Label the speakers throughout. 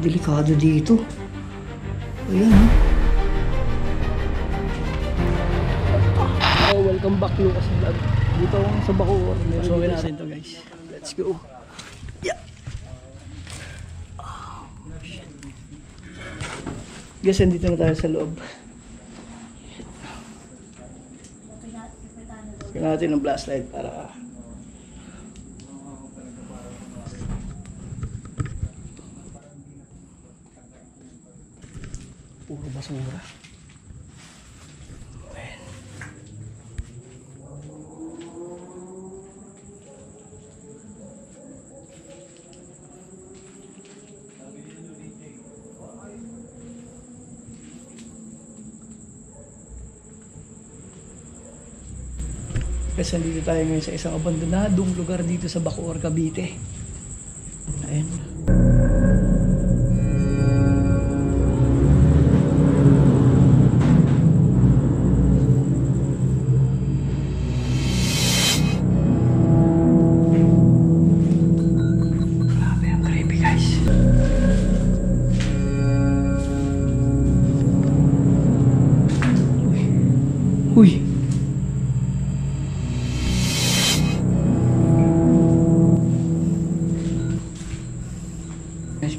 Speaker 1: delikado dito. Ayan, ha?
Speaker 2: Oh, welcome back Lucas Vlog. Dito ako sa Bacoor. Pasukin natin to guys. Let's go. Yeah. Oh, shit. Guys, andito na tayo sa loob. Kailangan natin ng flashlight para puro basura. Ayan. Kasi nandito tayo ngayon sa isang abandonadong lugar dito sa Bacoor, Cavite. Ayan. Grabe, ang creepy guys. Uy. Uy.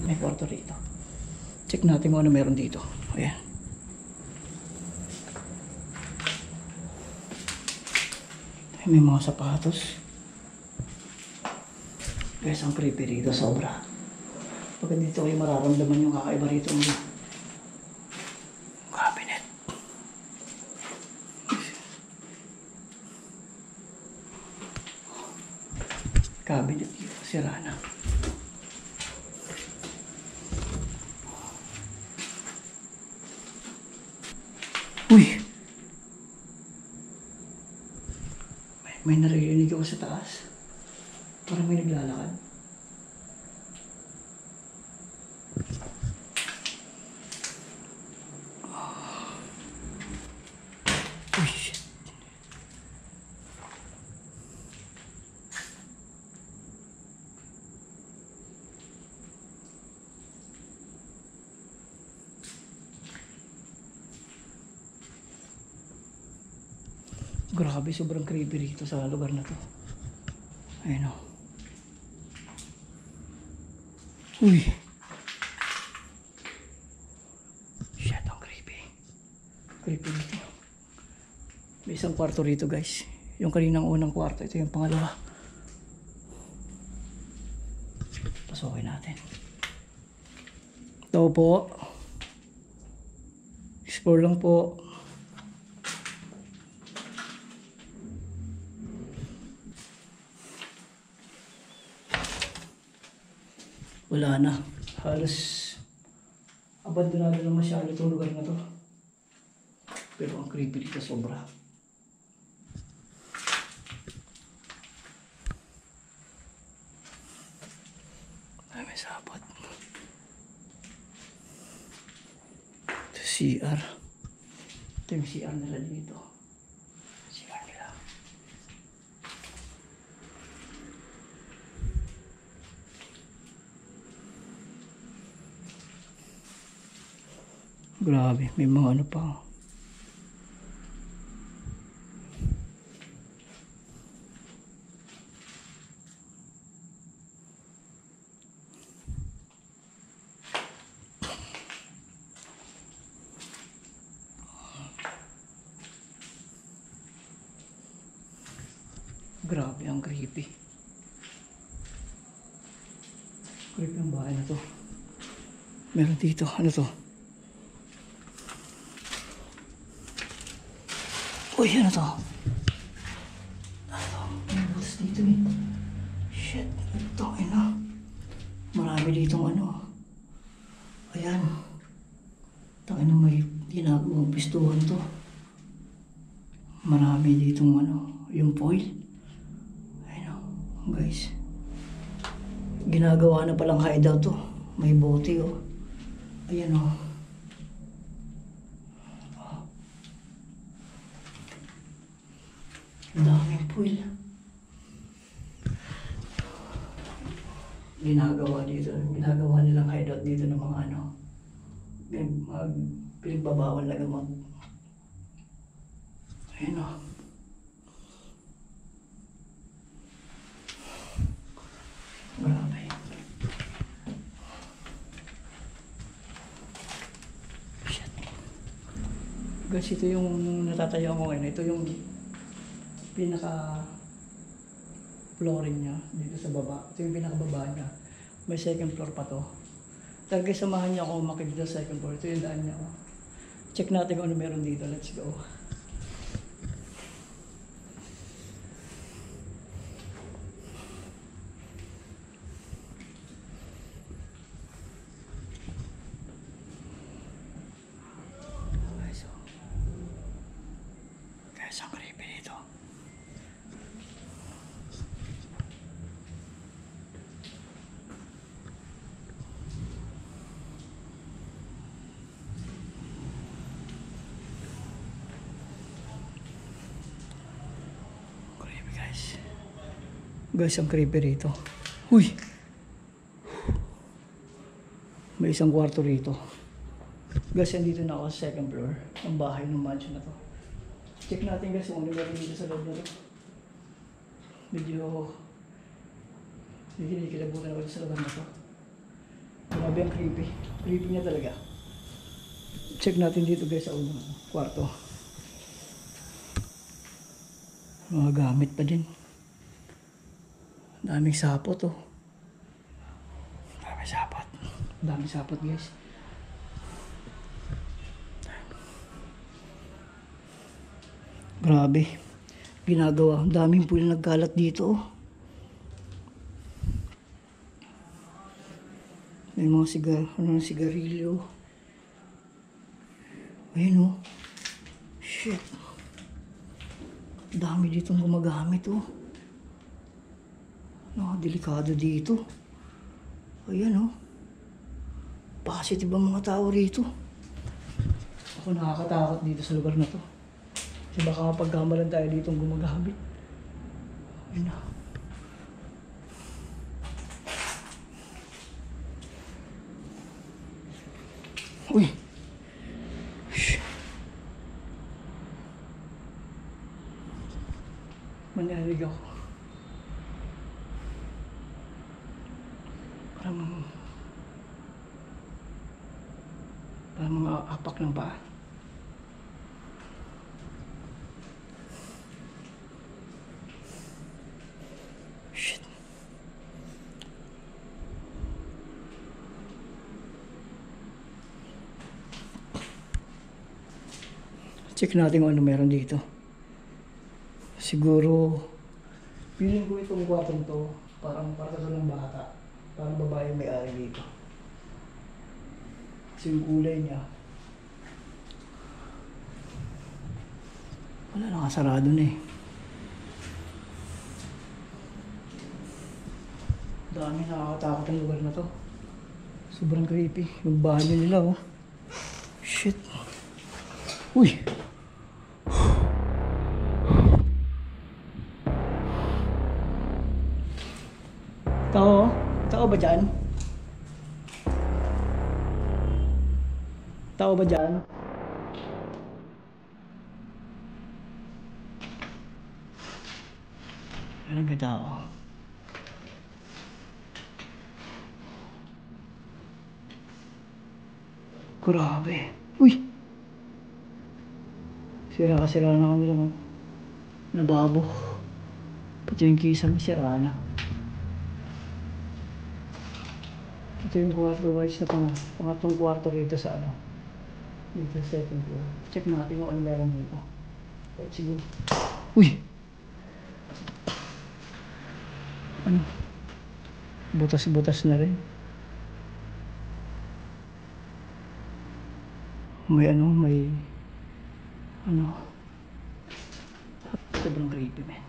Speaker 2: May kwarto rito. Check natin kung ano meron dito. Ayan. May mga sapatos. Guys, ang creepy rito sobra. Pag dito kayo mararamdaman yung kakaiba rito ng cabinet. Cabinet dito, sira na. Uy! May naririnig ako sa taas. Parang may naglalakad. Uy, shit. Grabe, sobrang creepy rito sa lugar na to. Ayun o. Uy. Shit, ang creepy. Creepy dito. May isang kwarto rito guys. Yung kaninang unang kwarto, ito yung pangalawa. Pasukin natin. Ito po. Explore lang po. Wala na. Halos abandonado na masyado itong lugar na to. Pero ang creepy dito sobra. Ay, may sapot. Ito CR. Ito yung CR nila dito. CR nila. Grabe, may mga ano pa. Grabe, ang creepy. Creepy ang bahay na to. Meron dito, ano to? Uy, ano to? Ano to? May butas dito eh. Shit, ito, ina. Marami ditong ano. Ayan. Tangin na may ginagawang pistuhan to. Marami ditong ano, yung foil. Ayun o, guys. Ginagawa na palang hideout to. May bote o. Ayan o. Ang daming foil. ginagawa nilang hideout dito ng mga ano, mga pinagbabawal na gamot. Ayun o. Marami. Shit. Guys, ito yung natatayo ko ngayon. Ito yung pinaka flooring niya dito sa baba. Ito yung pinakababa niya. May second floor pa to. Talaga samahan niya ako umakit dito sa second floor. Ito yung daan niya. Check natin kung ano meron dito. Let's go. Guys, ang creepy dito. Guys, ang creepy rito. Uy! May isang kwarto rito. Guys, andito na ako sa second floor. Ang bahay ng mansion na to. Check natin guys kung ano meron dito sa loob na to. Medyo kinikilabutan ako sa lugar na to. Grabe ang creepy. Creepy niya talaga. Check natin dito guys sa unang kwarto. Mga gamit pa din. Daming sapot oh. Daming sapot. Daming sapot guys. Grabe. Ginagawa. Daming puli nagkalat dito oh. May mga sigarilyo. Ayun oh. Shit. Dami ditong gumagamit oh. Delikado dito. Ayan oh. Positive ang mga tao rito. Ako nakakatakot dito sa lugar na to. Kasi baka mapagkamalan tayo ditong gumagamit. Ayun na. Uy! Shh! Manyarig ako. Parang mga apak ng paa. Shit. Check natin kung ano meron dito. Siguro feeling ko itong kwartong to parang para sa ng bata. Parang babae may-ari dito. Kasi yung kulay niya. Wala, nakasarado na eh. Dami, nakakatakot ang lugar na to. Sobrang creepy. Yung banyo nila oh. Shit. Uy! Tao? Tao ba dyan? Tao ba dyan? Ano ba tao? Grabe. Uy! Sira na kami lang. Nababo. Pati yung kisame sira na. Ito yung kwarto guys na pangatlong kwarto rito sa ano. Dito sa second floor. Check natin kung ano meron dito. Let's go. Uy! Ano? Butas-butas na rin. May sobrang creepy man.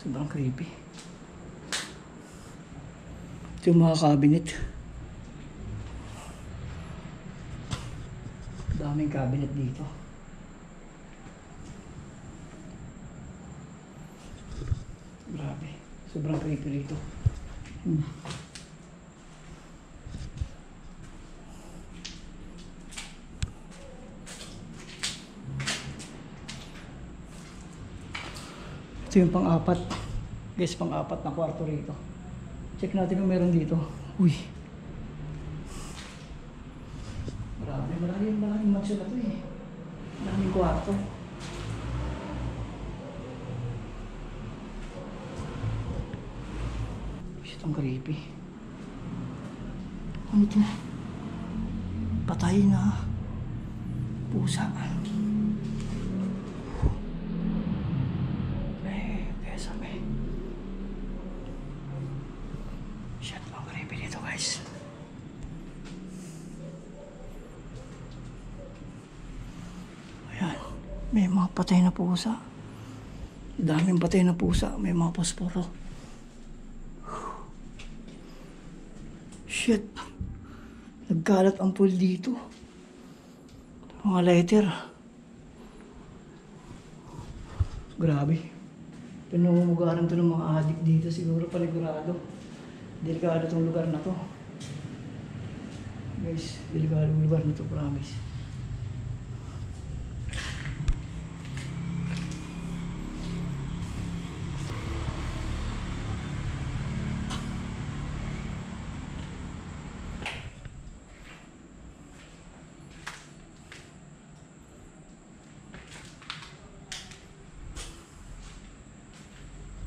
Speaker 2: Sobrang creepy. Ito yung mga cabinet. Daming cabinet dito. Grabe. Sobrang creepy rito. Ito yung pang-apat. Guys, pang-apat na kwarto rito. Check natin kung meron dito. Uy. Maraming mansyon na to eh. Maraming kwarto. Shit, ang creepy. Ano ito? Patay na pusa. Sabi. Shit, ang creepy dito guys. Ayan. May mga patay na pusa. Daming patay na pusa. May mga posporo. Shit. Nagkalat ang pool dito. Mga lighter. Grabe. Pinumumugaran to ng mga adik dito. Siguro paligurado. Delikado tong lugar na to. Guys, delikado ang lugar na to, promise.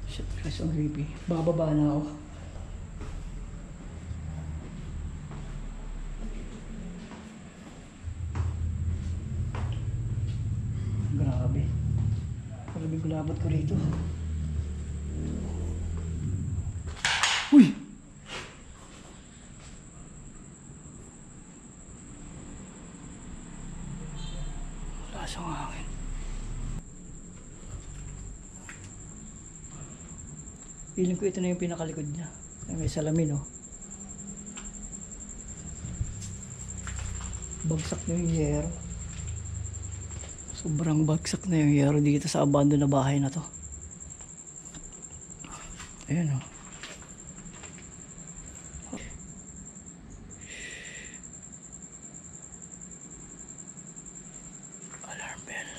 Speaker 2: Shit, guys, ang creepy. Bababa na ako. Grabe. Grabe gulabat ko rito. Uy! Lasang hangin. Feeling ko ito na yung pinakalikod niya. May salamin, oh. Bagsak na yung yero. Sobrang bagsak na yung yero dito sa abandon na bahay na to. Ayan, oh. Alarm bell.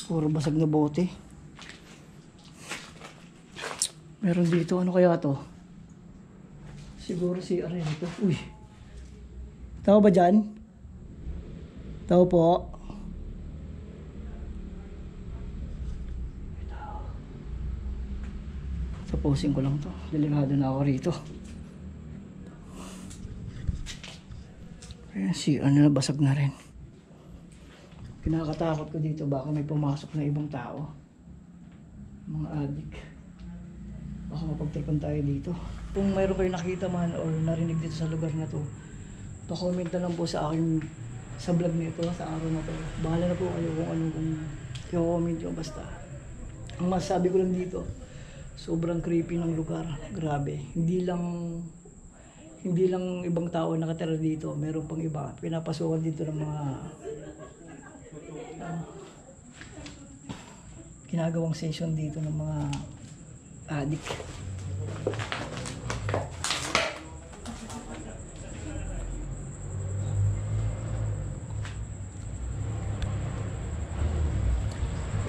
Speaker 2: Puro basag na bote. Meron dito, ano kaya to? Siguro si Aray ito. Uy. Tao ba dyan? Tao po. Tapusin ko lang to. Delikado na ako rito. Ayan si ano na, basag na rin. Kinakatakot ko dito, baka may pumasok na ibang tao. Mga adik. Baka mapagtripan tayo dito. Kung mayroon kayo nakita man or narinig dito sa lugar na to, pa-comment na lang po sa akin sa vlog nito, sa araw na to. Bahala na po kayo kung ano, kung i-comment nyo basta. Ang masabi ko lang dito, sobrang creepy ng lugar. Grabe. Hindi lang ibang tao nakatira dito, meron pang iba. Pinapasukan dito ng mga ginagawang session dito ng mga adik.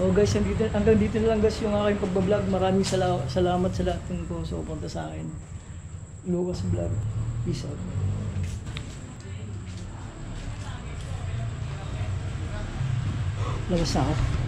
Speaker 2: Oh guys, hanggang dito na lang guys yung aking pagbablog. Maraming salamat sa lahat ng sumuporta sa akin. Lucas Vlog. Peace out. Labas na ako.